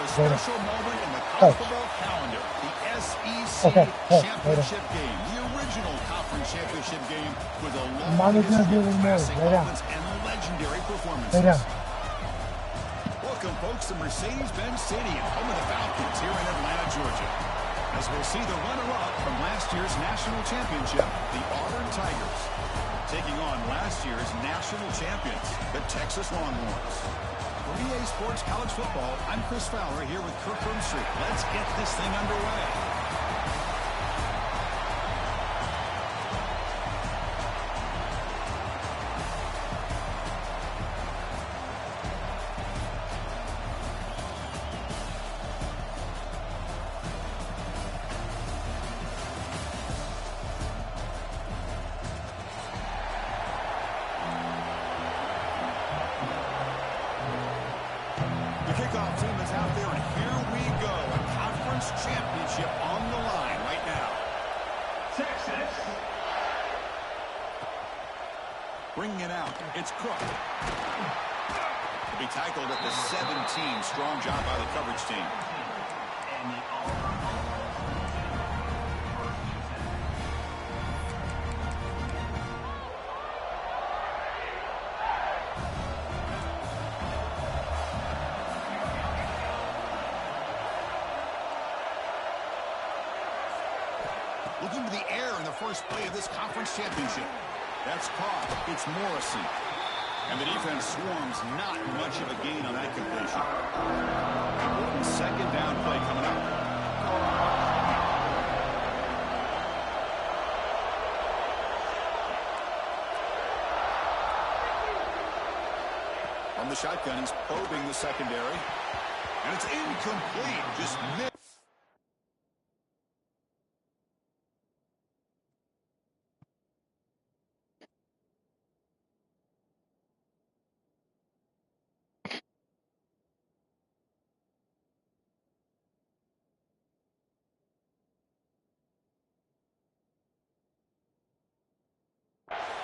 a special moment in the college football calendar. The SEC championship game. The original conference championship game with a long history of classic moments and legendary performances. Welcome, folks, to Mercedes-Benz Stadium, home of the Falcons here in Atlanta, Georgia. As we'll see the runner-up from last year's national championship, the Auburn Tigers, taking on last year's national champions, the Texas Longhorns. For EA Sports College Football, I'm Chris Fowler here with Kirk Broomstreet. Let's get this thing underway. The kickoff team is out there, and here we go. A conference championship on the line right now. Texas. Bringing it out. It's Cook. He'll be tackled at the 17. Strong job by the coverage team. Looking to the air in the first play of this conference championship. That's caught. It's Morrison. And the defense swarms. Not much of a gain on that completion. Important second down play coming up. On the shotgun, he's probing the secondary. And it's incomplete. Just missed.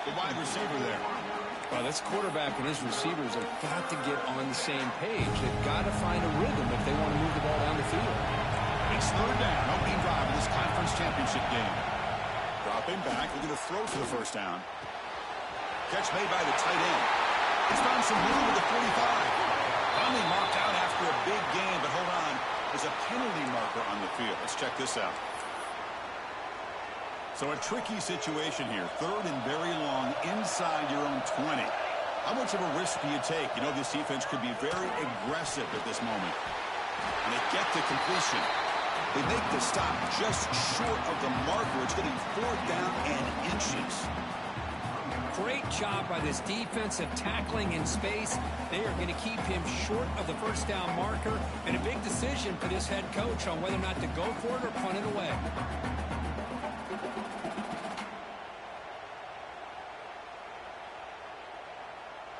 The wide receiver there. Well, this quarterback and his receivers have got to get on the same page. They've got to find a rhythm if they want to move the ball down the field. It's third down. Opening drive of this conference championship game. Dropping back. Looking to throw for the first down. Catch made by the tight end. He's found some room with the 45. Finally marked out after a big gain, but hold on. There's a penalty marker on the field. Let's check this out. So a tricky situation here. Third and very long inside your own 20. How much of a risk do you take? You know, this defense could be very aggressive at this moment. And they get the completion. They make the stop just short of the marker. It's going to be fourth down and inches. Great job by this defensive tackling in space. They are going to keep him short of the first down marker. And a big decision for this head coach on whether or not to go for it or punt it away.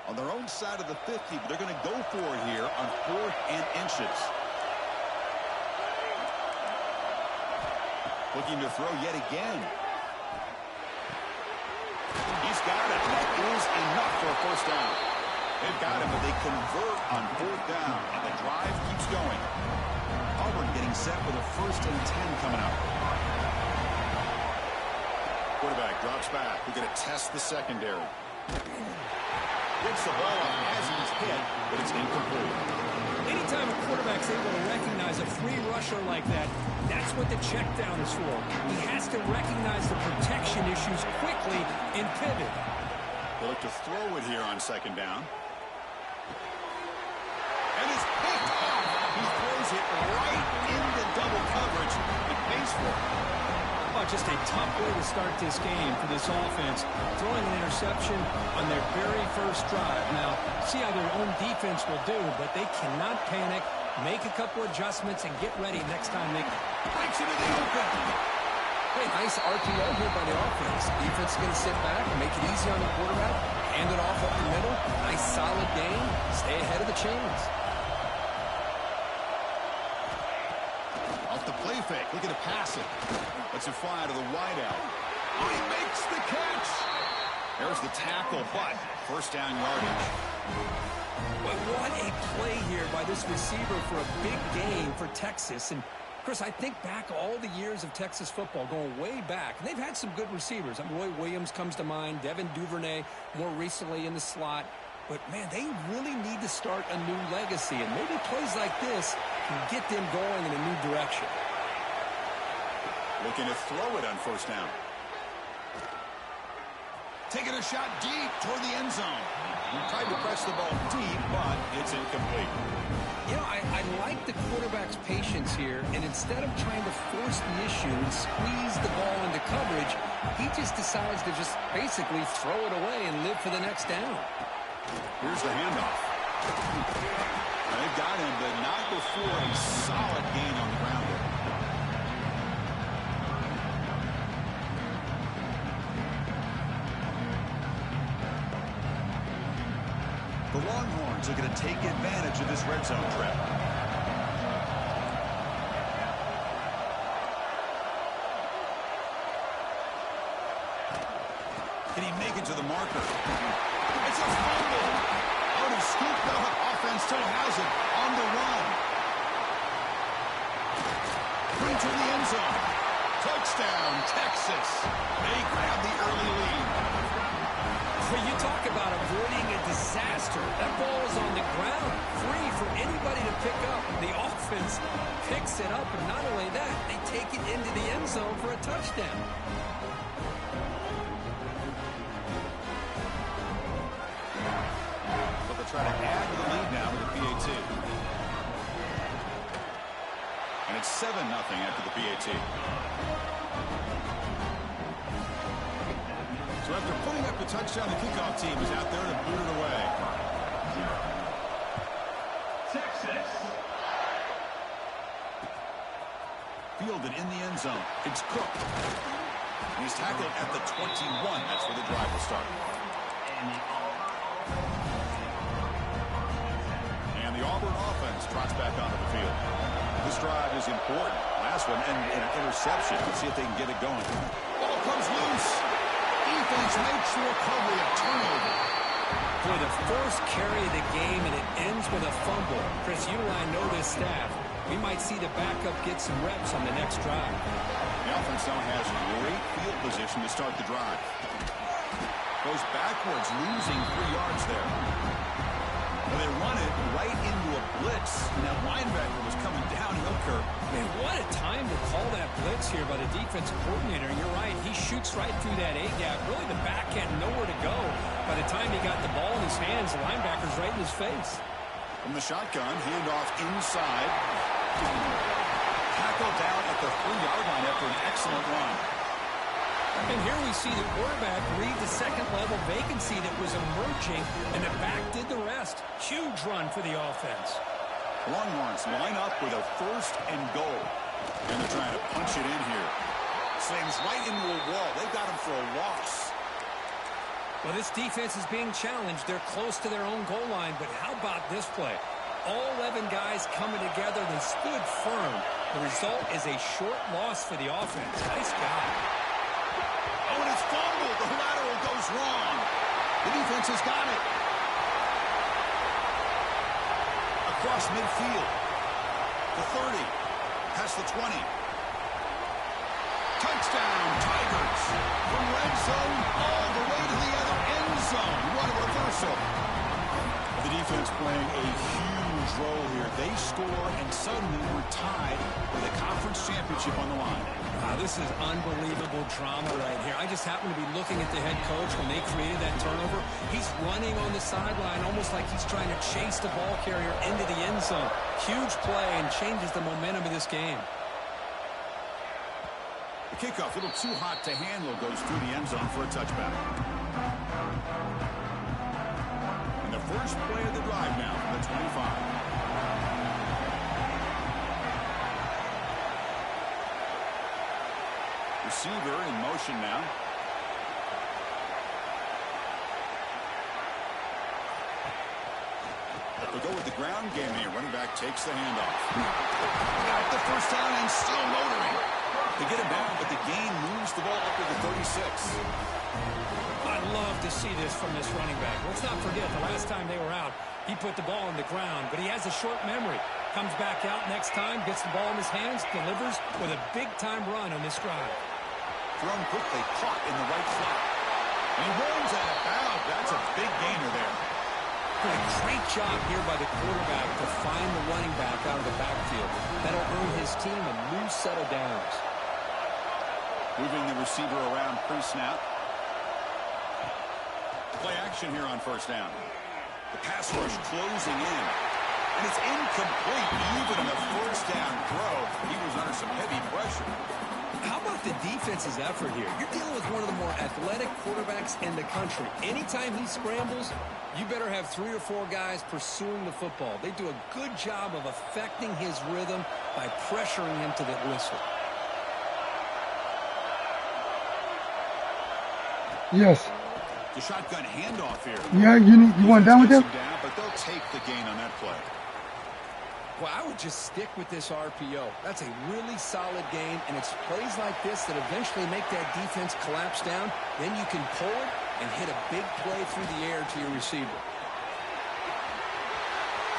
On their own side of the 50, but they're going to go for it here on fourth and inches. Looking to throw yet again. He's got it. That is enough for a first down. They've got it, but they convert on fourth down, and the drive keeps going. Auburn getting set with a first and 10 coming up. Quarterback drops back. We're going to test the secondary. Gets the ball up as he's hit, but it's incomplete. Anytime a quarterback's able to recognize a free rusher like that, that's what the check down is for. He has to recognize the protection issues quickly and pivot. They look to throw it here on second down. And it's picked off. He throws it right into double coverage. It pays for it. Oh, just a tough way to start this game for this offense. Throwing an interception on their very first drive. Now, see how their own defense will do, but they cannot panic. Make a couple adjustments and get ready next time they breaks into the open. Hey, nice RPO here by the offense. Defense is going to sit back and make it easy on the quarterback. Hand it off up the middle. Nice solid gain. Stay ahead of the chains. Off the play fake. Looking to pass it. Lets it fly to the wideout. Oh, he makes the catch. There's the tackle, but first down yardage. But what a play here by this receiver for a big gain for Texas. And Chris, I think back all the years of Texas football, going way back, and they've had some good receivers. Roy Williams comes to mind, Devin Duvernay more recently in the slot. But, man, they really need to start a new legacy, and maybe plays like this can get them going in a new direction. Looking to throw it on first down. Taking a shot deep toward the end zone. Tried to press the ball deep, but it's incomplete. You know, I like the quarterback's patience here, and instead of trying to force the issue and squeeze the ball into coverage, he just decides to just basically throw it away and live for the next down. Here's the handoff. They've got him, but not before a solid gain on the ground there. The Longhorns are going to take advantage of this red zone trap. Can he make it to the marker? It's a fumble. Oh, to scoop up. Offense still has it on the run. Into the end zone. Touchdown, Texas. They grab the early lead. When you talk about avoiding a disaster, that ball is on the ground, free for anybody to pick up. The offense picks it up, and not only that, they take it into the end zone for a touchdown. But they'll try to add to the lead now with the PAT. And it's 7-0 after the PAT. So after putting up the touchdown, the kickoff team is out there to boot it away. Texas. Fielded in the end zone. It's Cook. He's tackled at the 21. That's where the drive will start. And the Auburn offense trots back onto the field. This drive is important. Last one, and an interception. Let's see if they can get it going. Ball comes loose. Defense makes the recovery, a turnover. For the first carry of the game, and it ends with a fumble. Chris, you and I know this staff. We might see the backup get some reps on the next drive. The offense now has great field position to start the drive. Goes backwards, losing 3 yards there. Well, they run it right into a blitz, and that linebacker was coming downhill curve. Man, what a time to call that blitz here by the defensive coordinator. And you're right, he shoots right through that A-gap. Really, the back had nowhere to go. By the time he got the ball in his hands, the linebacker's right in his face. From the shotgun, handoff inside. Tackled down at the 3-yard line after an excellent run. And here we see the quarterback read the second-level vacancy that was emerging, and the back did the rest. Huge run for the offense. Longhorns line up with a 1st and goal. And they're trying to punch it in here. Slams right into a wall. They've got him for a loss. Well, this defense is being challenged. They're close to their own goal line, but how about this play? All 11 guys coming together. They stood firm. The result is a short loss for the offense. Nice job. Oh, and it's fumbled. The lateral goes wrong. The defense has got it. Across midfield. The 30. Past the 20. Touchdown, Tigers. From red zone all the way to the other end zone. What a reversal. The defense playing a huge role here. They score, and suddenly we're tied with a conference championship on the line. Wow, this is unbelievable drama right here. I just happen to be looking at the head coach when they created that turnover. He's running on the sideline almost like he's trying to chase the ball carrier into the end zone. Huge play and changes the momentum of this game. The kickoff, a little too hot to handle, goes through the end zone for a touchback. And the first play of the drive now from the 25. Receiver in motion now. They'll go with the ground game here. Running back takes the handoff. Got the first down and still motoring. They get him down, but the gain moves the ball up to the 36. I love to see this from this running back. Let's not forget, the last time they were out, he put the ball on the ground, but he has a short memory. Comes back out next time, gets the ball in his hands, delivers with a big-time run on this drive. Thrown quickly, caught in the right flat. And he runs out of bounds. That's a big gainer there. A great job here by the quarterback to find the running back out of the backfield. That'll earn his team a new set of downs. Moving the receiver around pre-snap. Play action here on first down. The pass rush closing in. And it's incomplete even in the first down throw. He was under some heavy pressure. How about the defense's effort here? You're dealing with one of the more athletic quarterbacks in the country. Anytime he scrambles, you better have 3 or 4 guys pursuing the football. They do a good job of affecting his rhythm by pressuring him to the whistle. Yes. The shotgun handoff here. Yeah, you want down with him? Down, but they'll take the gain on that play. Well, I would just stick with this RPO. That's a really solid game, and it's plays like this that eventually make that defense collapse down. Then you can pull it and hit a big play through the air to your receiver.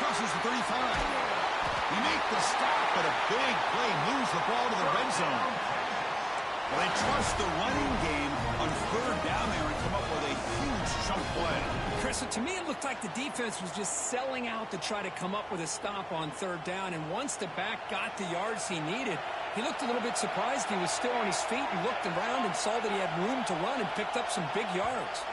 Crosses the 35. You make the stop, but a big play moves the ball to the red zone. Well, they trust the running game on third down there and come up with a huge chunk play. Chris, to me, it looked like the defense was just selling out to try to come up with a stop on third down. And once the back got the yards he needed, he looked a little bit surprised. He was still on his feet and looked around and saw that he had room to run and picked up some big yards.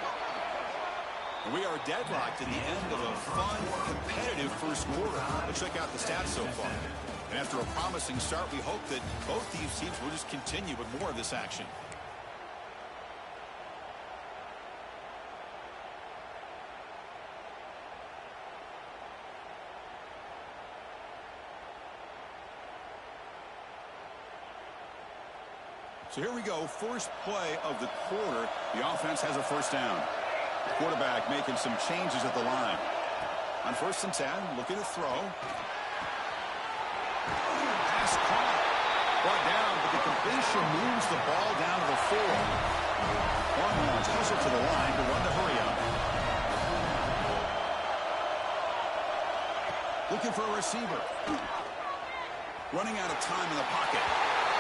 We are deadlocked at the end of a fun, competitive first quarter. Let's check out the stats so far. And after a promising start, we hope that both these teams will just continue with more of this action. So here we go, first play of the quarter. The offense has a first down. The quarterback making some changes at the line. On 1st and 10, looking to throw. Pass caught. Brought down, but the completion moves the ball down to the 4. Hornlund's hustle to the line to run the hurry up. Looking for a receiver. Running out of time in the pocket.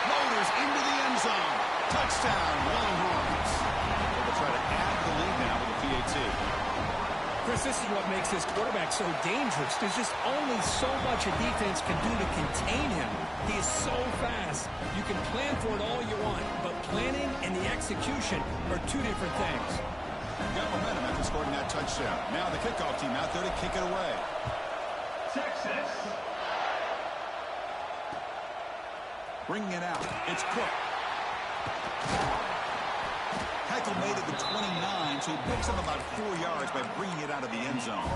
Loaders into the end zone. Touchdown, Longhorns. They'll try to add the lead now with the PAT. Chris, this is what makes this quarterback so dangerous. There's just only so much a defense can do to contain him. He is so fast. You can plan for it all you want, but planning and the execution are 2 different things. Got momentum after scoring that touchdown. Now the kickoff team out there to kick it away. Texas. Bringing it out. It's Cook. Heckle made it to 29, so he picks up about 4 yards by bringing it out of the end zone.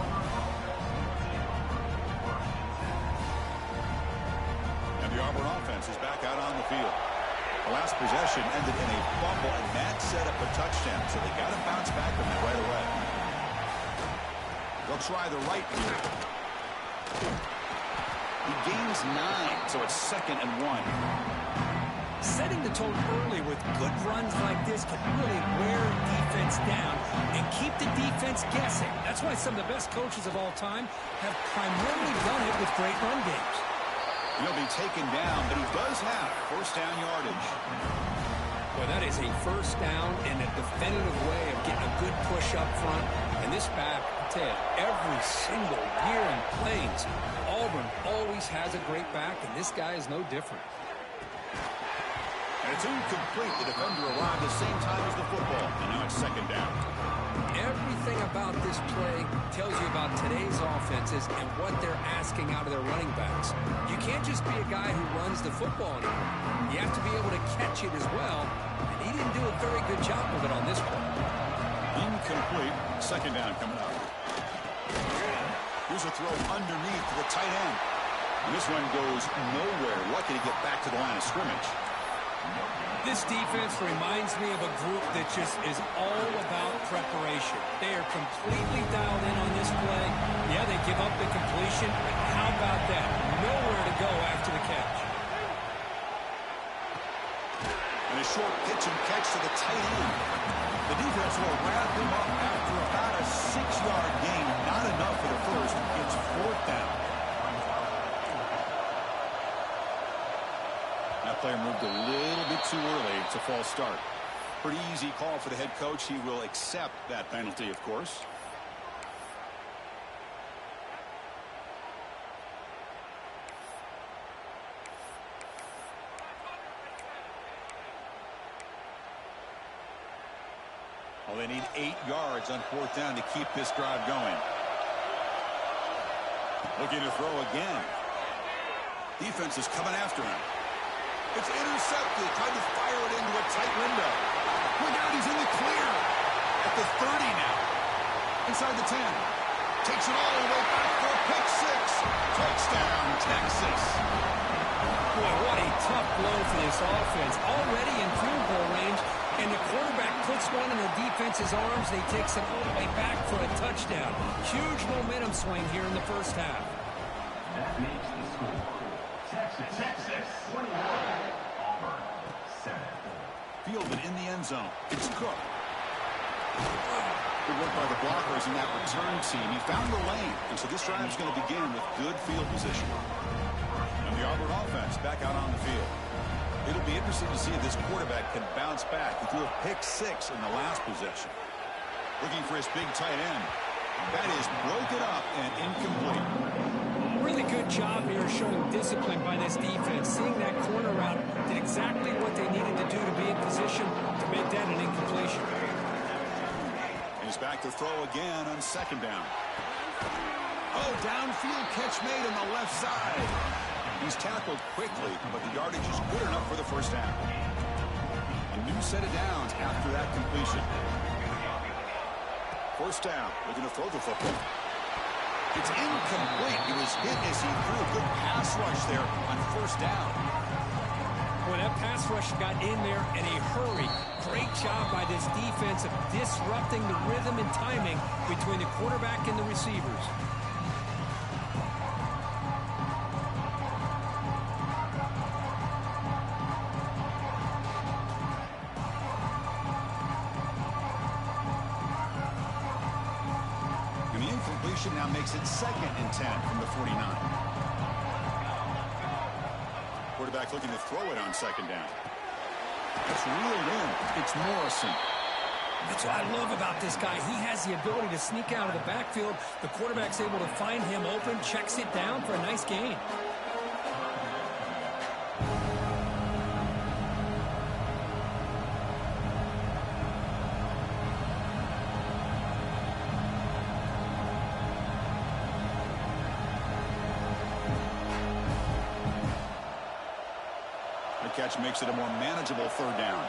And the Auburn offense is back out on the field. The last possession ended in a fumble, and that set up a touchdown, so they got to bounce back from that right away. They'll try the right here. He gains 9, so it's 2nd and 1. Setting the tone early with good runs like this can really wear defense down and keep the defense guessing. That's why some of the best coaches of all time have primarily done it with great run games. He'll be taken down, but he does have first down yardage. Well, that is a first down and a definitive way of getting a good push up front. And this back, I tell you, every single year in Plains, Auburn always has a great back, and this guy is no different. And it's incomplete. The defender arrived the same time as the football, and now it's 2nd down. Everything about this play tells you about today's offenses and what they're asking out of their running backs. You can't just be a guy who runs the football anymore. You have to be able to catch it as well, and he didn't do a very good job of it on this play. Incomplete. 2nd down coming up. Here's a throw underneath to the tight end. And this one goes nowhere. Lucky to get back to the line of scrimmage. This defense reminds me of a group that just is all about preparation. They are completely dialed in on this play. Yeah, they give up the completion, but how about that? Nowhere to go after the catch. And a short pitch and catch to the tight end. The defense will wrap him up after about a 6-yard gain. Not enough for the first. It's 4th down. That player moved a little bit too early. It's a false start. Pretty easy call for the head coach. He will accept that penalty, of course. Well, they need 8 yards on 4th down to keep this drive going. Looking to throw again. Defense is coming after him. It's intercepted. Tried to fire it into a tight window. Look out, he's in the clear. At the 30 now. Inside the 10. Takes it all the way back for a pick 6. Touchdown, Texas. Boy, what a tough blow for this offense. Already in field goal range, and the quarterback puts one in the defense's arms. They takes it all the way back for a touchdown. Huge momentum swing here in the first half. That makes the score. Texas 21, Auburn 7. Fielded in the end zone. It's Cook. Good work by the blockers in that return team. He found the lane, and so this drive is going to begin with good field position. And the Auburn offense back out on the field. It'll be interesting to see if this quarterback can bounce back. He threw a pick 6 in the last possession. Looking for his big tight end. That is broken up and incomplete. Really good job here showing discipline by this defense. Seeing that corner route did exactly what they needed to do to be in position to make that an incompletion. He's back to throw again on 2nd down. Oh, downfield catch made on the left side. He's tackled quickly, but the yardage is good enough for the first down. A new set of downs after that completion. 1st down, looking to throw the football. It's incomplete. He was hit as he threw a good pass rush there on 1st down. Boy, that pass rush got in there in a hurry. Great job by this defense of disrupting the rhythm and timing between the quarterback and the receivers. And the incompletion now makes it 2nd and 10 from the 49. Quarterback looking to throw it on 2nd down. It's reeled in. It's Morrison. That's what I love about this guy. He has the ability to sneak out of the backfield. The quarterback's able to find him open, checks it down for a nice gain. The catch makes it a more manageable 3rd down.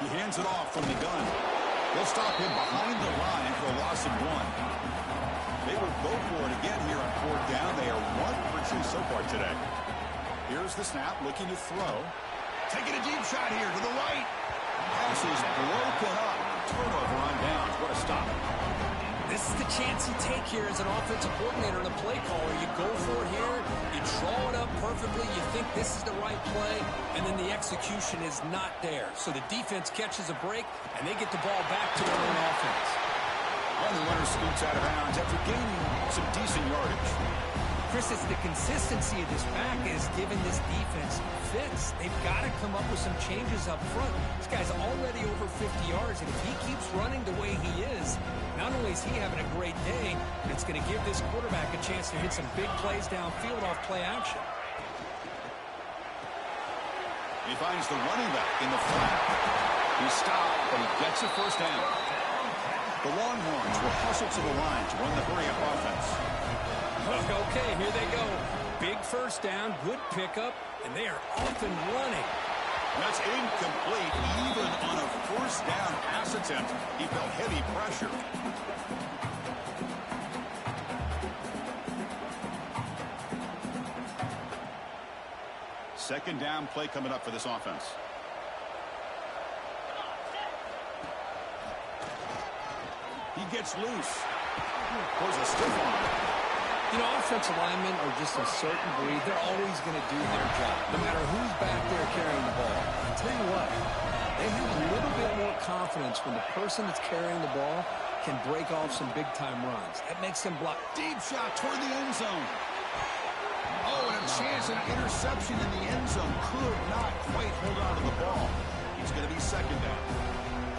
He hands it off from the gun. They'll stop him behind the line for a loss of 1. They will go for it again here on 4th down. They are 1 for 2 so far today. Here's the snap, looking to throw. Taking a deep shot here to the right. Pass is broken up. Turnover on downs. What a stop. This is the chance you take here as an offensive coordinator and a play caller. You go for it here, you draw it up perfectly, you think this is the right play, and then the execution is not there. So the defense catches a break, and they get the ball back to their own offense. And the runner scoots out of bounds after gaining some decent yardage. Chris, it's the consistency of this back is giving this defense fits. They've got to come up with some changes up front. This guy's already over 50 yards, and if he keeps running the way he is, not only is he having a great day, it's going to give this quarterback a chance to hit some big plays downfield off play action. He finds the running back in the flat. He stopped, but he gets a 1st down. The Longhorns will hustle to the line to run the hurry-up offense. Okay, here they go. Big 1st down, good pickup, and they are off and running. That's incomplete. Even on a 1st down pass attempt, he felt heavy pressure. Second down play coming up for this offense. He gets loose. Pulls a stiff arm. You know, offensive linemen are just a certain breed. They're always going to do their job, no matter who's back there carrying the ball. I'll tell you what, they have a little bit more confidence when the person that's carrying the ball can break off some big-time runs. That makes them block. Deep shot toward the end zone. Oh, and a chance at an interception in the end zone. Could not quite hold on to the ball. It's going to be second down.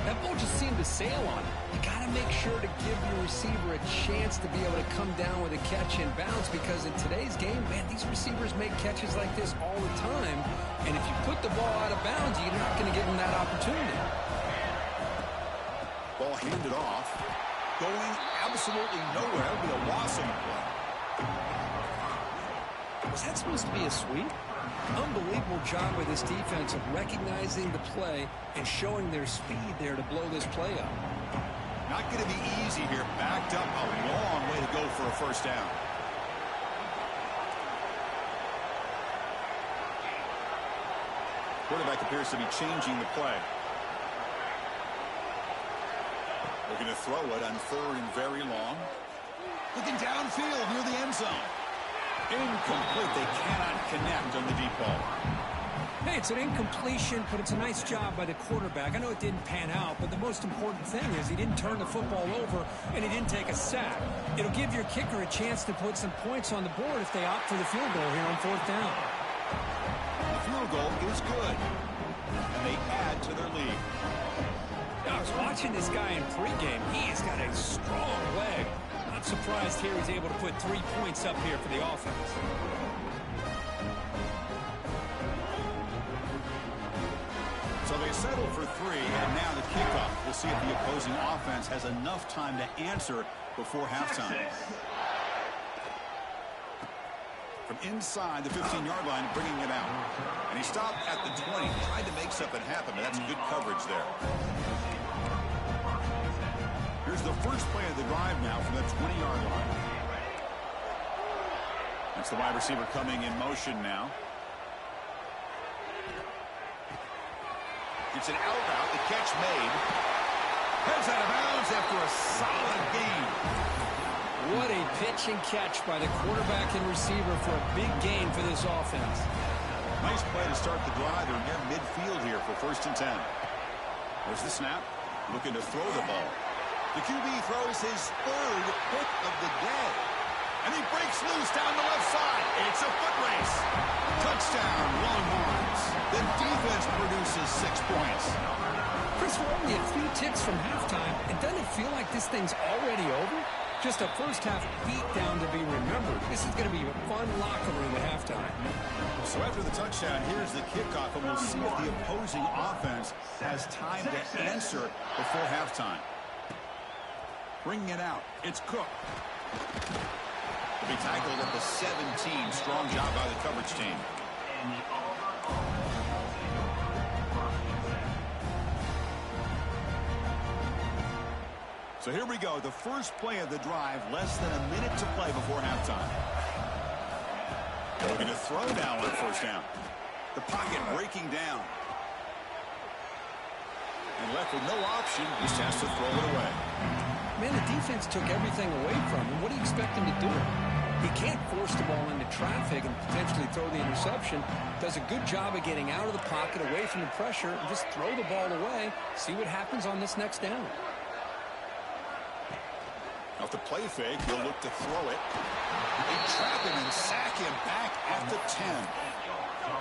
That ball just seemed to sail on it. You got to make sure to give your receiver a chance to be able to come down with a catch and bounce, because in today's game, man, these receivers make catches like this all the time. And if you put the ball out of bounds, you're not going to give them that opportunity. Ball handed off. Going absolutely nowhere. That'll be a loss on the play. Was that supposed to be a sweep? Unbelievable job by this defense of recognizing the play and showing their speed there to blow this play up. Not going to be easy here. Backed up a long way to go for a first down. Quarterback appears to be changing the play. Looking to throw it on third and very long. Looking downfield near the end zone. Incomplete. They cannot connect on the deep ball. Hey, it's an incompletion, but it's a nice job by the quarterback. I know it didn't pan out, but the most important thing is he didn't turn the football over and he didn't take a sack. It'll give your kicker a chance to put some points on the board if they opt for the field goal here on fourth down. The field goal is good, and they add to their lead. I was watching this guy in pregame. He's got a strong leg. Not surprised here he's able to put 3 points up here for the offense. So they settle for 3, and now the kickoff. We'll see if the opposing offense has enough time to answer before halftime. From inside the 15-yard line, bringing it out. And he stopped at the 20, tried to make something happen, but that's good coverage there. Here's the first play of the drive now from the 20-yard line. That's the wide receiver coming in motion now. It's an out route. The catch made. Heads out of bounds after a solid gain. What a pitch and catch by the quarterback and receiver for a big gain for this offense. Nice play to start the drive. They're near midfield here for 1st and 10. There's the snap. Looking to throw the ball. The QB throws his 3rd hit of the day. And he breaks loose down the left side. It's a foot race. Touchdown, Longhorns. The defense produces 6 points. Chris, we're only a few ticks from halftime. And doesn't it feel like this thing's already over? Just a first-half beatdown to be remembered. This is going to be a fun locker room at halftime. So after the touchdown, here's the kickoff, and we'll see if the opposing offense has time to answer before halftime. Bringing it out, it's Cook. Will be tackled at the 17. Strong job by the coverage team. So here we go, the first play of the drive, less than a minute to play before halftime. Looking to throw now on 1st down. The pocket breaking down. And left with no option, just has to throw it away. Man, the defense took everything away from him. What do you expect him to do? He can't force the ball into traffic and potentially throw the interception. Does a good job of getting out of the pocket, away from the pressure, and just throw the ball away. See what happens on this next down. Off the play fake, he'll look to throw it. They trap him and sack him back at the 10.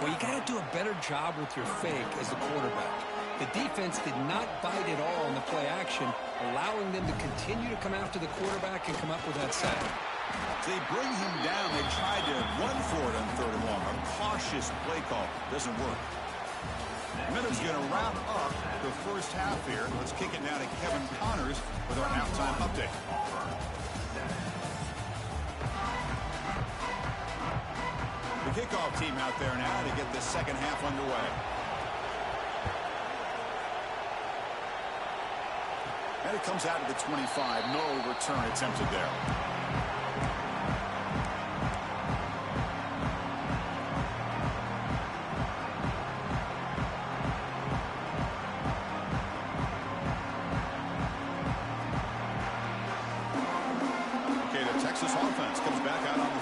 Well, you got to do a better job with your fake as a quarterback. The defense did not bite at all on the play action, allowing them to continue to come after the quarterback and come up with that sack. They bring him down. They tried to run for it on 3rd and long. A cautious play call. Doesn't work. Minutes going to wrap up the first half here. Let's kick it now to Kevin Connors with our halftime update. The kickoff team out there now to get the second half underway. And it comes out to the 25. No return attempted there. Texas offense comes back out on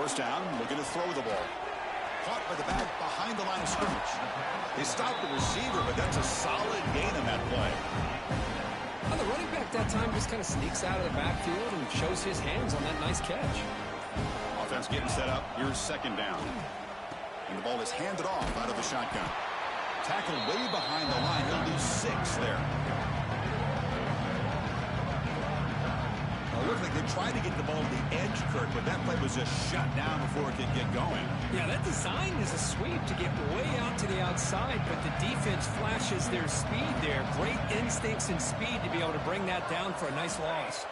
first down, looking to throw the ball. Caught by the back behind the line of scrimmage. They stopped the receiver, but that's a solid gain on that play. Well, the running back that time just kind of sneaks out of the backfield and shows his hands on that nice catch. Offense getting set up. Here's second down. And the ball is handed off out of the shotgun. Tackled way behind the line. He'll lose 6 there. It looked like they tried to get the ball to the edge, Kirk, but that play was just shut down before it could get going. Yeah, that design is a sweep to get way out to the outside, but the defense flashes their speed there. Great instincts and speed to be able to bring that down for a nice loss.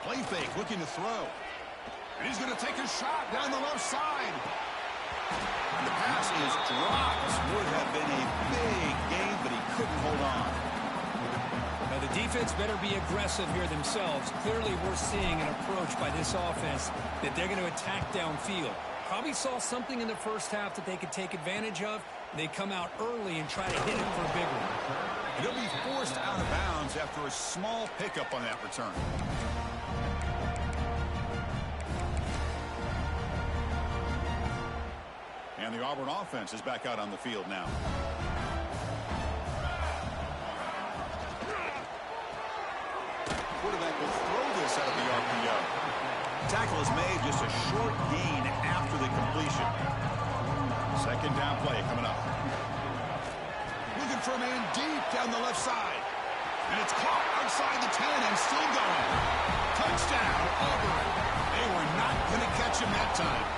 Play fake, looking to throw. And he's going to take a shot down the left side. And the pass is dropped. Would have been a big gain, but he couldn't hold on. Now, the defense better be aggressive here themselves. Clearly, we're seeing an approach by this offense that they're going to attack downfield. Probably saw something in the first half that they could take advantage of. They come out early and try to hit it for a big one. And he'll be forced out of bounds after a small pickup on that return. And the Auburn offense is back out on the field now. Quarterback will throw this out of the RPO. Tackle is made, just a short gain after the completion. Second down play coming up. Looking for a man deep down the left side. And it's caught outside the 10 and still going. Touchdown, Auburn. They were not going to catch him that time.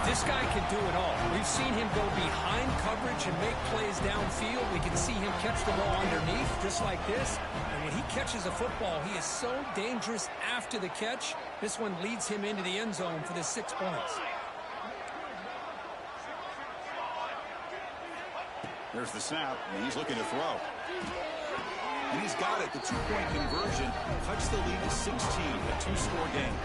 This guy can do it all. We've seen him go behind coverage and make plays downfield. We can see him catch the ball underneath just like this. And when he catches a football, he is so dangerous after the catch. This one leads him into the end zone for the 6 points. There's the snap, and he's looking to throw. And he's got it. The 2-point conversion cuts the lead to 16, a 2-score game.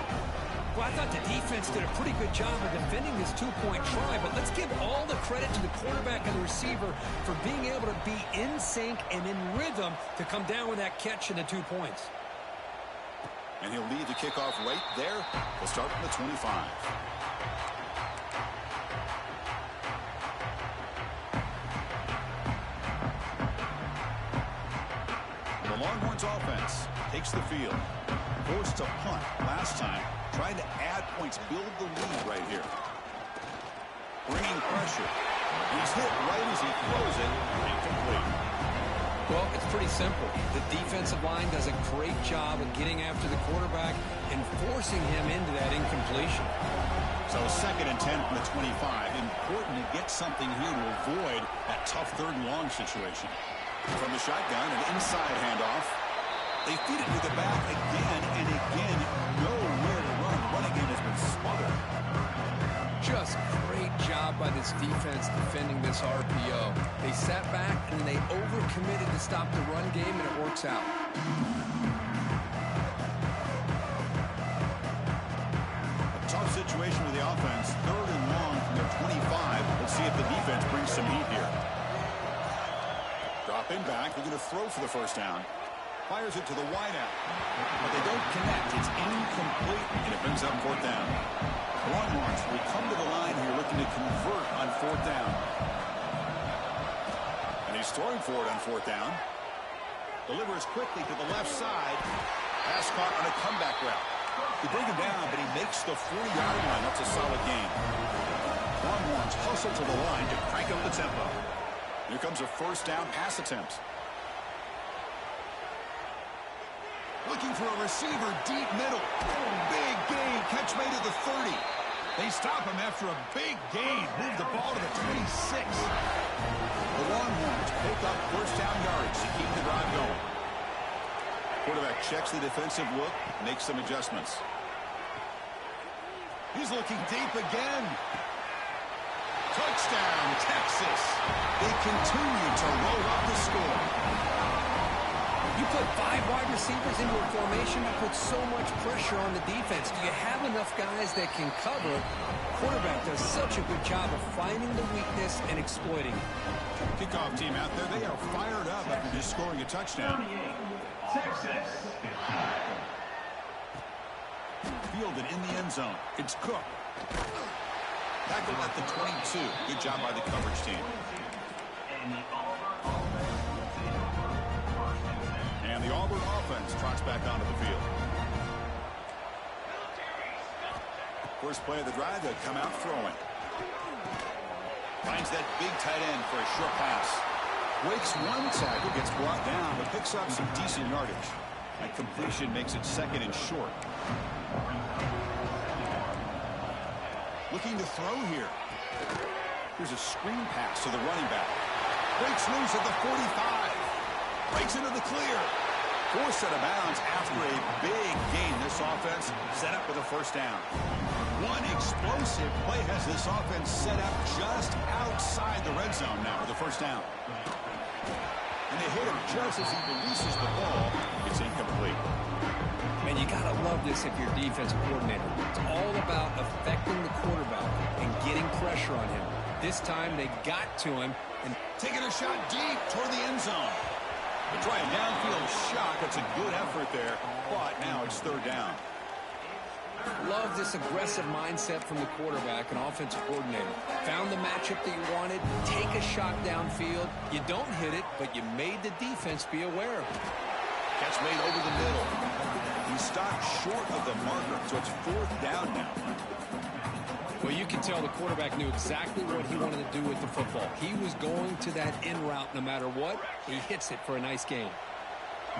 Well, I thought the defense did a pretty good job of defending this 2-point try, but let's give all the credit to the quarterback and the receiver for being able to be in sync and in rhythm to come down with that catch and the 2 points. And he'll lead the kickoff right there. We'll start from the 25. The Longhorns offense takes the field. Forced to punt last time. Trying to add points, build the lead right here. Bringing pressure. He's hit right as he throws it. Incomplete. Well, it's pretty simple. The defensive line does a great job of getting after the quarterback and forcing him into that incompletion. So 2nd and 10 from the 25. Important to get something here to avoid that tough 3rd and long situation. From the shotgun, an inside handoff. They feed it to the back again and again. Nowhere to run. Running game has been smothered. Just great job by this defense defending this RPO. They sat back and then they overcommitted to stop the run game, and it works out. A tough situation with the offense. 3rd and long from their 25. Let's see if the defense brings some heat here. Dropping back. They're going to throw for the first down. Fires it to the wideout. But they don't connect. It's incomplete, and it brings up 4th down. The Longhorns will come to the line here looking to convert on 4th down. And he's throwing for it on 4th down. Delivers quickly to the left side. Pass caught on a comeback route. They bring him down, but he makes the 40-yard line. That's a solid gain. Longhorns hustle to the line to crank up the tempo. Here comes a first down pass attempt. Looking for a receiver deep middle. Big gain. Catch made at the 30. They stop him after a big gain. Move the ball to the 26. The Longhorns pick up first down yards to keep the drive going. Quarterback checks the defensive look, makes some adjustments. He's looking deep again. Touchdown, Texas. They continue to roll up the score. You put 5 wide receivers into a formation, that puts so much pressure on the defense. Do you have enough guys that can cover? Quarterback does such a good job of finding the weakness and exploiting it. Kickoff team out there, they are fired up after just scoring a touchdown. Texas. The fielded in the end zone. It's Cook. Tackled at the 22. Good job by the coverage team. And the Auburn offense trots back onto the field. First play of the drive, they come out throwing. Finds that big tight end for a short pass. Breaks one tackle, gets brought down, but picks up some decent yardage. That completion makes it second and short. Looking to throw here. Here's a screen pass to the running back. Breaks loose at the 45. Breaks into the clear. Forced out of bounds after a big gain. This offense set up with a first down. One explosive play has this offense set up just outside the red zone now for the first down. And they hit him just as he releases the ball. It's incomplete. Man, you got to love this if you're a defensive coordinator. It's all about affecting the quarterback and getting pressure on him. This time they got to him and taking a shot deep toward the end zone. They try a downfield shot. That's a good effort there, but now it's third down. Love this aggressive mindset from the quarterback and offensive coordinator. Found the matchup that you wanted. Take a shot downfield. You don't hit it, but you made the defense be aware of it. Catch made over the middle. He stopped short of the marker, so it's fourth down now. Well, you can tell the quarterback knew exactly what he wanted to do with the football. He was going to that in route no matter what. He hits it for a nice gain.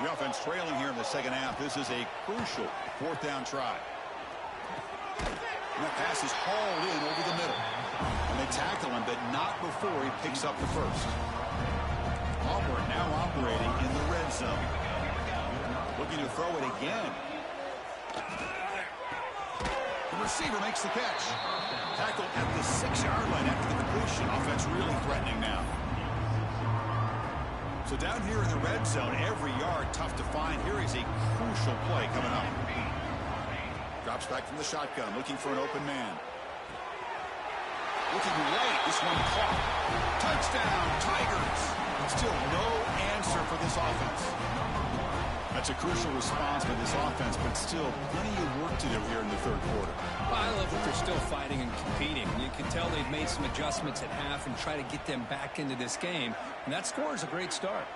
The offense trailing here in the second half. This is a crucial fourth down try. And that pass is hauled in over the middle. And they tackle him, but not before he picks up the first. Auburn now operating in the red zone. Looking to throw it again. The receiver makes the catch. Tackled at the 6-yard line after the completion. Offense really threatening now. So down here in the red zone, every yard tough to find. Here is a crucial play coming up. Drops back from the shotgun, looking for an open man. Looking right, this one caught. Touchdown, Tigers. Still no answer for this offense. That's a crucial response for this offense, but still plenty of work to do here in the third quarter. Well, I love that they're still fighting and competing. You can tell they've made some adjustments at half and try to get them back into this game. And that score is a great start.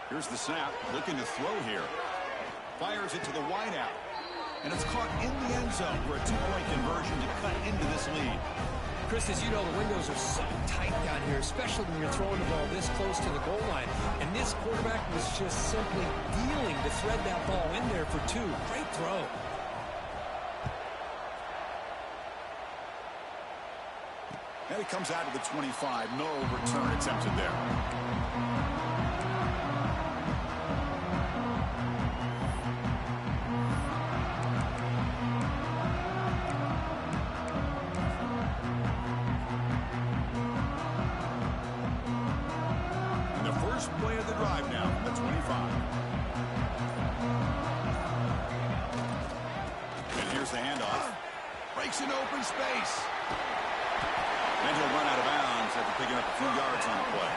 Here's the snap, looking to throw here. Fires it to the wideout. And it's caught in the end zone for a two-point conversion to cut into this lead. Chris, as you know, the windows are so tight down here, especially when you're throwing the ball this close to the goal line. And this quarterback was just simply dealing to thread that ball in there for two. Great throw. And it comes out to the 25. No return attempted there. Play of the drive now from the 25. And here's the handoff. Breaks into open space. And he'll run out of bounds after picking up a few yards on the play.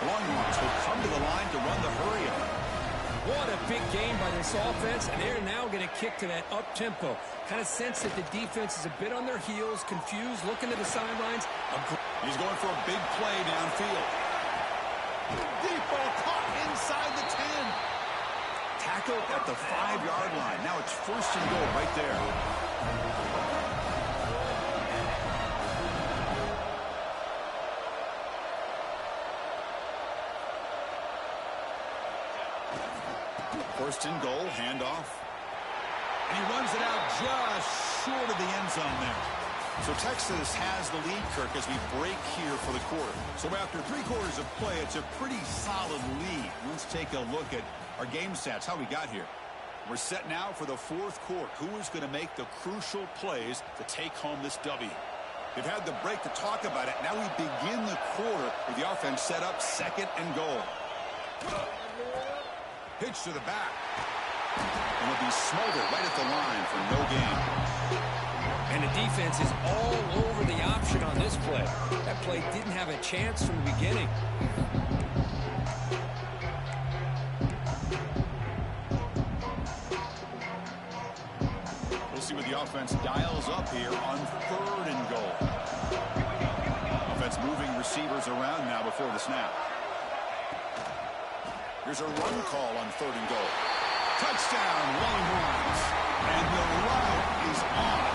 The long ones will come to the line to run the hurry-up. What a big game by this offense, and they're now going to kick to that up-tempo. Kind of sense that the defense is a bit on their heels, confused, looking to the sidelines. He's going for a big play downfield. Deep ball caught inside the 10. Tackle at the 5-yard line. Now it's first and goal right there. First and goal, handoff. And he runs it out just short of the end zone there. So Texas has the lead, Kirk, as we break here for the quarter. So after 3 quarters of play, it's a pretty solid lead. Let's take a look at our game stats, how we got here. We're set now for the fourth quarter. Who is going to make the crucial plays to take home this W? We've had the break to talk about it. Now we begin the quarter with the offense set up second and goal. Pitch to the back. And it'll be smothered right at the line for no gain. And the defense is all over the option on this play. That play didn't have a chance from the beginning. see what the offense dials up here on 3rd and goal. Offense moving receivers around now before the snap. Here's a run call on 3rd and goal. Touchdown, Longhorns. And the route is on.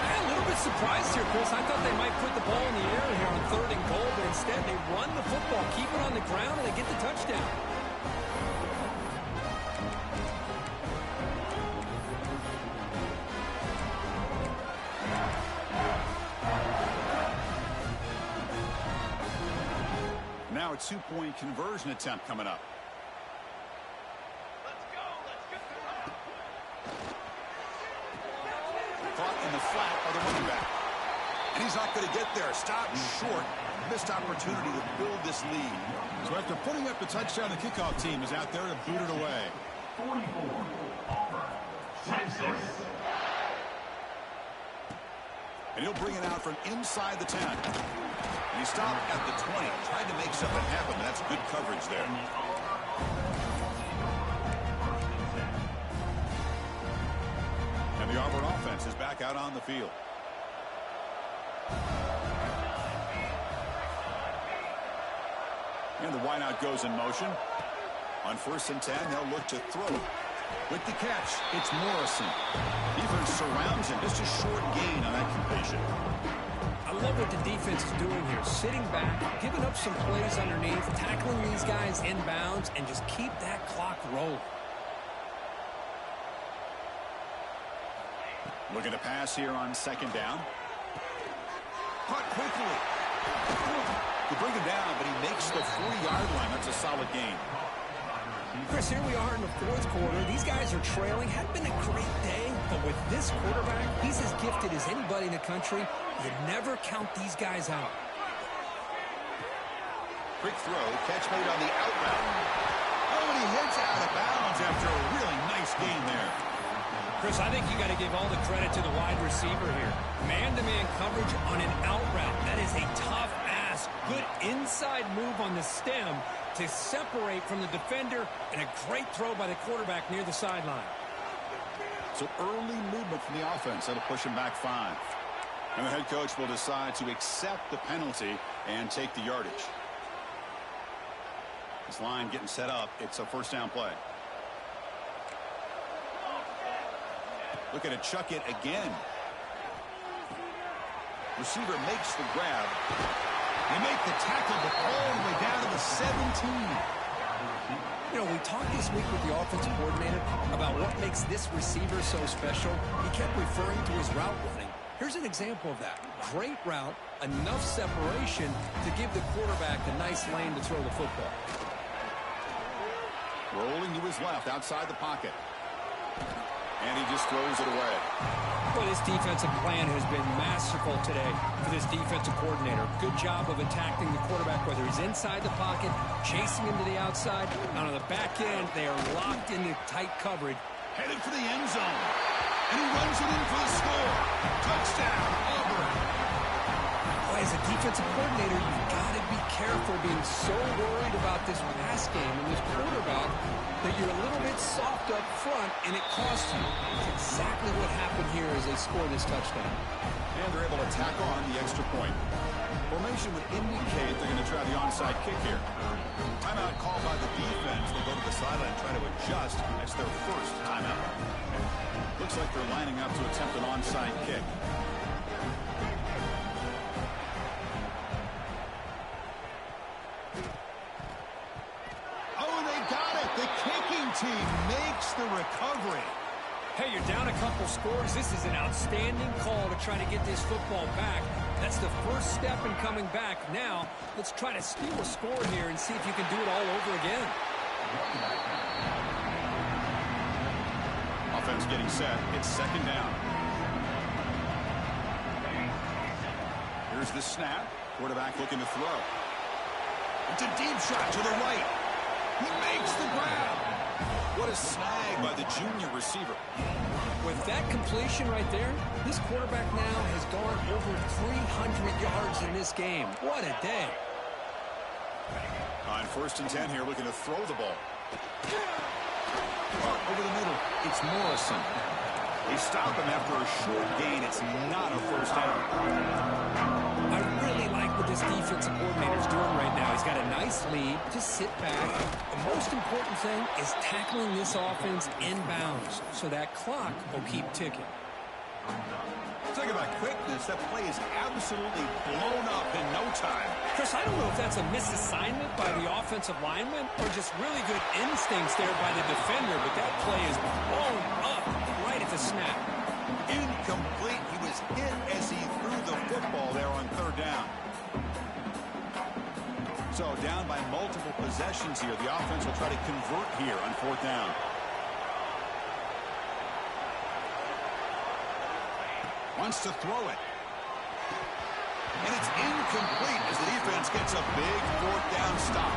I'm a little bit surprised here, Chris. I thought they might put the ball in the air here on 3rd and goal, but instead they run the football, keep it on the ground, and they get the touchdown. Now a 2-point conversion attempt coming up. Caught in the flat by the running back. And he's not going to get there. Stopped short. Missed opportunity to build this lead. So after putting up the touchdown, the kickoff team is out there to boot it away. 44, Auburn, Texas. And he'll bring it out from inside the 10. And he stopped at the 20. Tried to make something happen, but that's good coverage there. And the Auburn offense is back out on the field. And the wideout goes in motion. On 1st and 10, they'll look to throw. With the catch, it's Morrison. Defense surrounds him. Just a short gain on that completion. I love what the defense is doing here. Sitting back, giving up some plays underneath, tackling these guys inbounds, and just keep that clock rolling. Looking to pass here on 2nd down. Caught quickly. They bring him down, but he makes the 40-yard line. That's a solid gain. Chris, here we are in the 4th quarter. These guys are trailing. Hadn't been a great day, but with this quarterback, he's as gifted as anybody in the country. You never count these guys out. Quick throw, catch made on the out route. Oh, and he hits out of bounds after a really nice gain there. Chris, I think you got to give all the credit to the wide receiver here. Man-to-man coverage on an out route. That is a tough ass. Good inside move on the stem to separate from the defender, and a great throw by the quarterback near the sideline. So early movement from the offense. That'll push him back 5. And the head coach will decide to accept the penalty and take the yardage. This line getting set up. It's a 1st down play. Looking to chuck it again. Receiver makes the grab. They make the tackle, but all the way down to the 17. You know, we talked this week with the offensive coordinator about what makes this receiver so special. He kept referring to his route running. Here's an example of that. Great route, enough separation to give the quarterback a nice lane to throw the football. Rolling to his left, outside the pocket. And he just throws it away. Well, this defensive plan has been masterful today for this defensive coordinator. Good job of attacking the quarterback, whether he's inside the pocket, chasing him to the outside. And on the back end, they are locked into tight coverage. Headed for the end zone. And he runs it in for the score. Touchdown, Auburn. Boy, as a defensive coordinator, you've got to be careful being so worried about this pass game and this quarterback that you're a little bit soft up front, and it costs you. That's exactly what happened here as they score this touchdown. And they're able to tack on the extra point. Formation would indicate they're going to try the onside kick here. Timeout called by the defense. They'll go to the sideline and try to adjust. That's their 1st timeout. Looks like they're lining up to attempt an onside kick. Team makes the recovery. Hey, you're down a couple scores. This is an outstanding call to try to get this football back. That's the 1st step in coming back. Now, let's try to steal a score here and see if you can do it all over again. Offense getting set. It's 2nd down. Here's the snap. Quarterback looking to throw. It's a deep shot to the right. He makes the grab. What a snag by the junior receiver. With that completion right there, this quarterback now has gone over 300 yards in this game. What a day. On 1st and 10 here, looking to throw the ball. Over the middle, it's Morrison. They stop him after a short gain. It's not a first down. I really like what this defensive coordinator is doing right now. He's got a nice lead. Just sit back. The most important thing is tackling this offense inbounds so that clock will keep ticking. Talk about quickness. That play is absolutely blown up in no time. Chris, I don't know if that's a misassignment by the offensive lineman or just really good instincts there by the defender, but that play is blown up right at the snap. Incomplete. He was hit as he threw the football there on third down. So down by multiple possessions here. The offense will try to convert here on fourth down. Wants to throw it. And it's incomplete as the defense gets a big fourth down stop.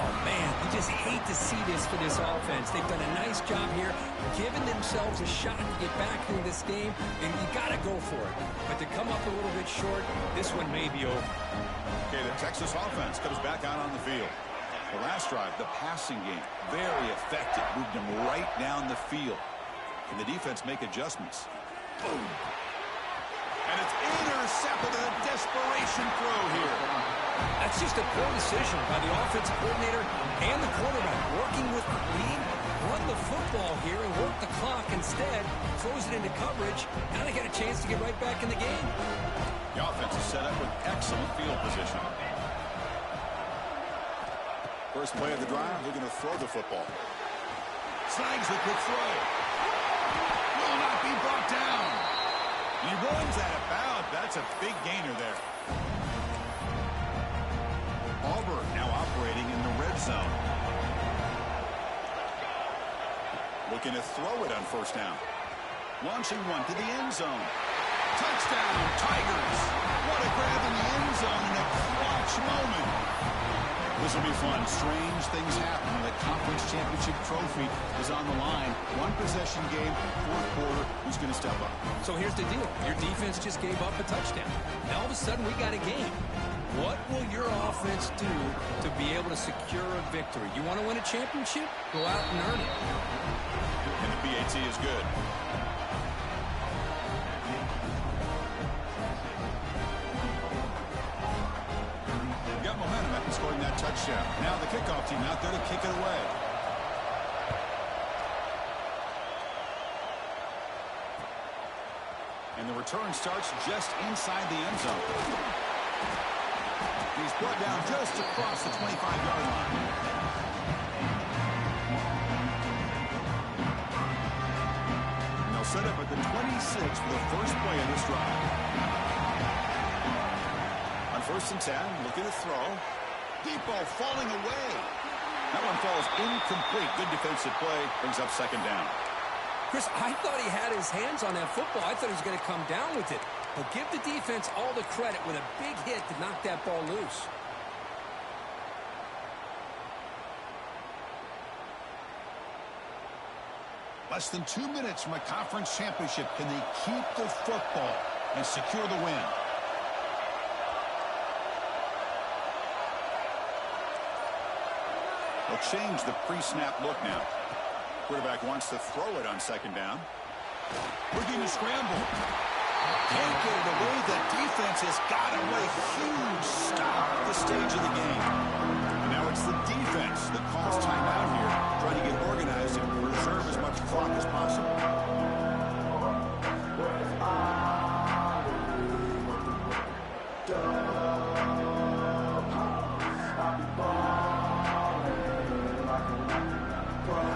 Oh, man, you just hate to see this for this offense. They've done a nice job here, giving themselves a shot to get back into this game, and you got to go for it. But to come up a little bit short, this one may be over. Okay, the Texas offense comes back out on the field. The last drive, the passing game, very effective. Moved them right down the field. Can the defense make adjustments? Boom. And it's intercepted in a desperation throw here. That's just a poor decision by the offensive coordinator and the quarterback. Working with the lead, run the football here and work the clock. Instead, throws it into coverage. Now they get a chance to get right back in the game. The offense is set up with excellent field position. First play of the drive, they're going to throw the football. Snags the quick throw. Will not be brought down. He runs out of bounds. That's a big gainer there. Auburn now operating in the red zone. Looking to throw it on first down. Launching one to the end zone. Touchdown, Tigers. What a grab in the end zone in a clutch moment. This will be fun. Strange things happen. The conference championship trophy is on the line. One possession game, fourth quarter. Who's going to step up? So here's the deal. Your defense just gave up a touchdown. Now all of a sudden we got a game. What will your offense do to be able to secure a victory? You want to win a championship? Go out and earn it. And the BAT is good. Got momentum after scoring that touchdown. Now the kickoff team out there to kick it away. And the return starts just inside the end zone. He's brought down just across the 25-yard line. And they'll set up at the 26 for the first play of this drive. On 1st and 10, looking to throw. Deep ball falling away. That one falls incomplete. Good defensive play. Brings up second down. Chris, I thought he had his hands on that football. I thought he was going to come down with it. But give the defense all the credit with a big hit to knock that ball loose. Less than 2 minutes from a conference championship. Can they keep the football and secure the win? They'll change the pre-snap look now. Quarterback wants to throw it on second down. Looking to scramble. Can't get it away. The defense has got away. Huge stop at the stage of the game. And now it's the defense that calls timeout here, trying to get organized and preserve as much clock as possible.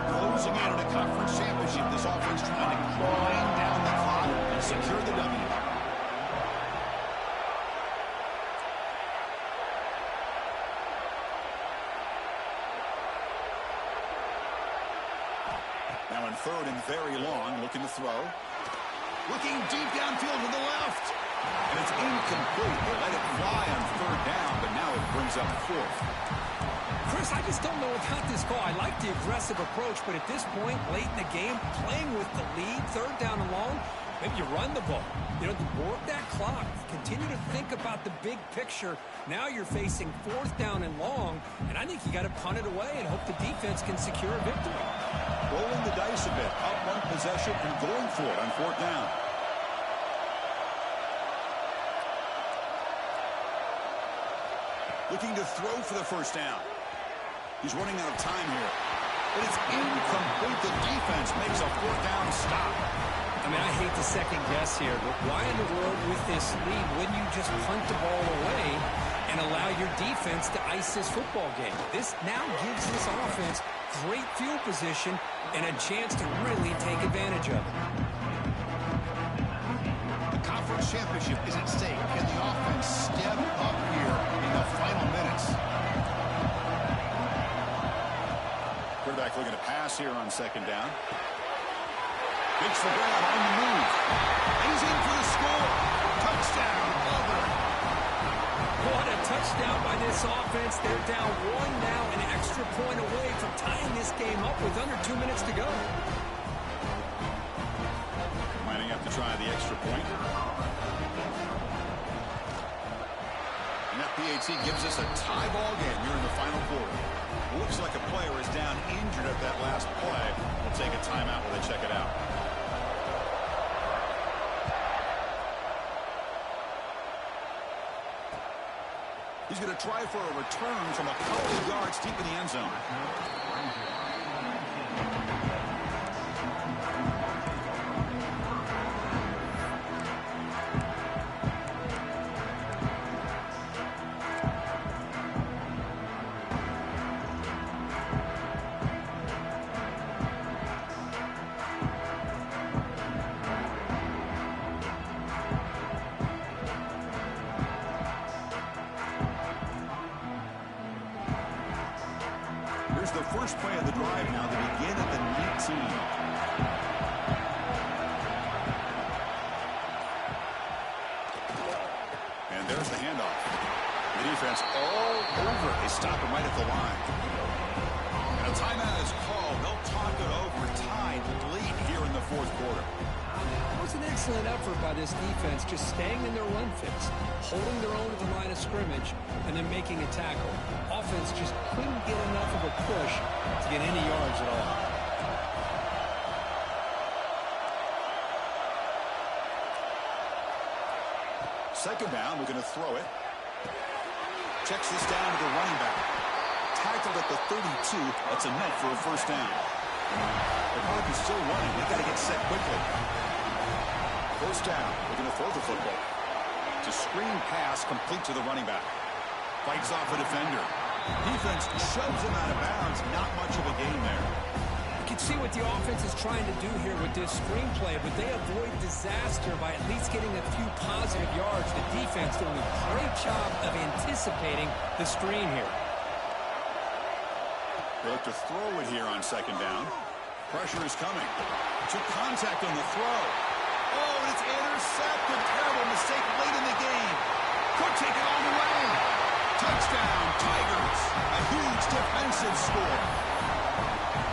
Closing in on a conference championship, this offense trying to grind down the clock and secure the W. Now in third and very long, looking to throw. Looking deep downfield to the left. And it's incomplete. They let it fly on third down, but now it brings up fourth. Chris, I just don't know about this call. I like the aggressive approach, but at this point, late in the game, playing with the lead, third down and long, maybe you run the ball. You know, work that clock. Continue to think about the big picture. Now you're facing fourth down and long, and I think you got to punt it away and hope the defense can secure a victory. Rolling the dice a bit. Up one possession and going for it on 4th down. Looking to throw for the 1st down. He's running out of time here. But it's incomplete. The defense makes a 4th down stop. I mean, I hate to second guess here, but why in the world with this lead wouldn't you just punt the ball away and allow your defense to ice this football game? This now gives this offense great field position and a chance to really take advantage of it. The conference championship is at stake. Can the offense step up here in the final minutes? Quarterback looking to pass here on 2nd down. Makes the grab on the move. And he's in for the score. Touchdown, Auburn. What a touchdown by this offense. They're down 1 now, an extra point away from tying this game up with under 2 minutes to go. Lining up to try the extra point. And that PAT gives us a tie ball game here in the final quarter. Looks like a player is down injured at that last play. We'll take a timeout while they check it out. He's going to try for a return from a couple of yards deep in the end zone. Here's the first play of the drive now to begin at the 19. And there's the handoff. The defense all over. They stop him right at the line. And a timeout is called. They'll talk it over. Tied late here in the 4th quarter. It was an excellent effort by this defense, just staying in their run fits, holding their own at the line of scrimmage, and then making a tackle. Offense just couldn't get enough of a push to get any yards at all. Second down, we're going to throw it. Checks this down to the running back. Tackled at the 32. That's enough for a 1st down. The clock is still running. They've got to get set quickly. 1st down. We're going to throw the football. It's a screen pass complete to the running back. Fights off a defender. Defense shoves him out of bounds. Not much of a gain there. You can see what the offense is trying to do here with this screenplay, but they avoid disaster by at least getting a few positive yards. The defense doing a great job of anticipating the screen here. They look to throw it here on 2nd down. Pressure is coming. Took contact on the throw. Oh, and it's intercepted. Terrible mistake late in the game. Could take it all the way. Touchdown, Tigers. A huge defensive score.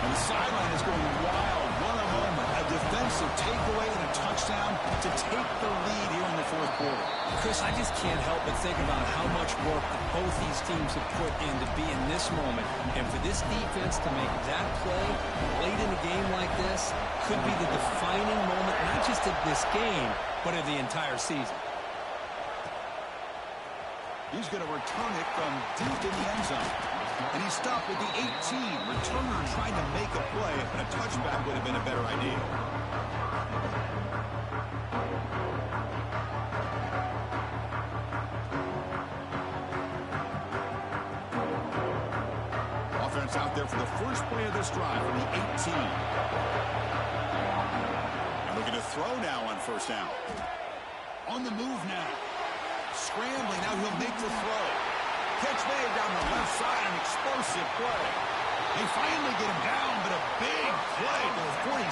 And the sideline is going wild. What a moment. A defensive takeaway and a touchdown to take the lead here in the 4th quarter. Chris, I just can't help but think about how much work that both these teams have put in to be in this moment. And for this defense to make that play late in a game like this could be the defining moment, not just of this game, but of the entire season. He's going to return it from deep in the end zone. And he's stopped with the 18. Returner trying to make a play, and a touchback would have been a better idea. Offense out there for the first play of this drive from the 18. And looking to throw now on 1st down. On the move now. Scrambling, now he'll make the throw. Catch made down the left side, an explosive play. They finally get him down, but a big play to the 46.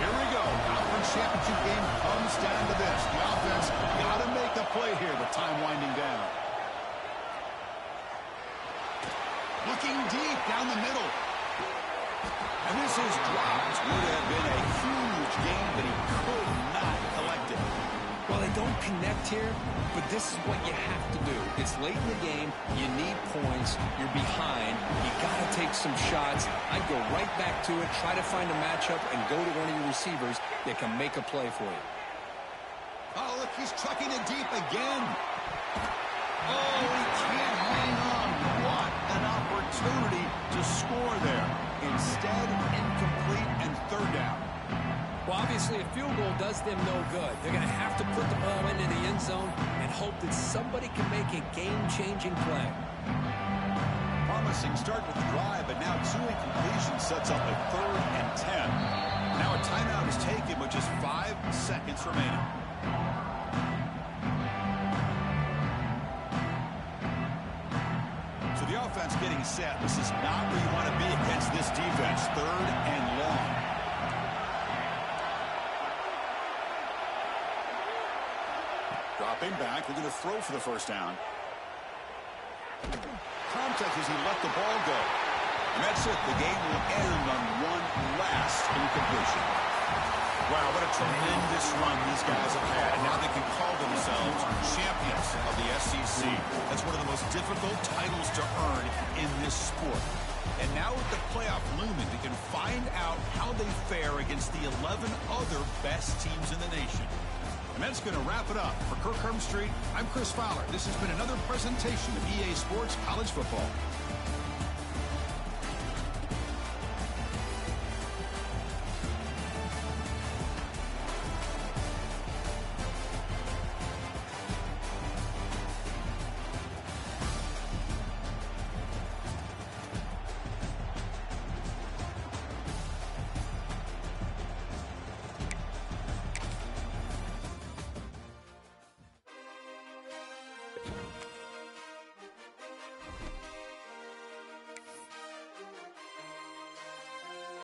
Here we go. Conference championship game comes down to this. The offense got to make a play here with time winding down. Looking deep down the middle. And this is dropped. Would have been a huge game, but he could not collect it. Well, they don't connect here, but this is what you have to do. It's late in the game. You need points. You're behind. You got to take some shots. I'd go right back to it, try to find a matchup, and go to one of your receivers that can make a play for you. Oh, look, he's trucking it deep again. Oh, he can't hang on. What an opportunity to score there. Instead, incomplete and third down. Well, obviously, a field goal does them no good. They're going to have to put the ball into the end zone and hope that somebody can make a game-changing play. Promising start with the drive, but now 2 incompletions sets up a 3rd and 10. Now a timeout is taken with just 5 seconds remaining. So the offense getting set. This is not where you want to be against this defense. 3rd and long. Dropping back, they're going to throw for the first down. Contact as he let the ball go. And that's it. The game will end on one last incompletion. Wow, what a tremendous run these guys have had. And now they can call themselves champions of the SEC. That's one of the most difficult titles to earn in this sport. And now with the playoff looming, they can find out how they fare against the 11 other best teams in the nation. And that's going to wrap it up. For Kirk Street, I'm Chris Fowler. This has been another presentation of EA Sports College Football.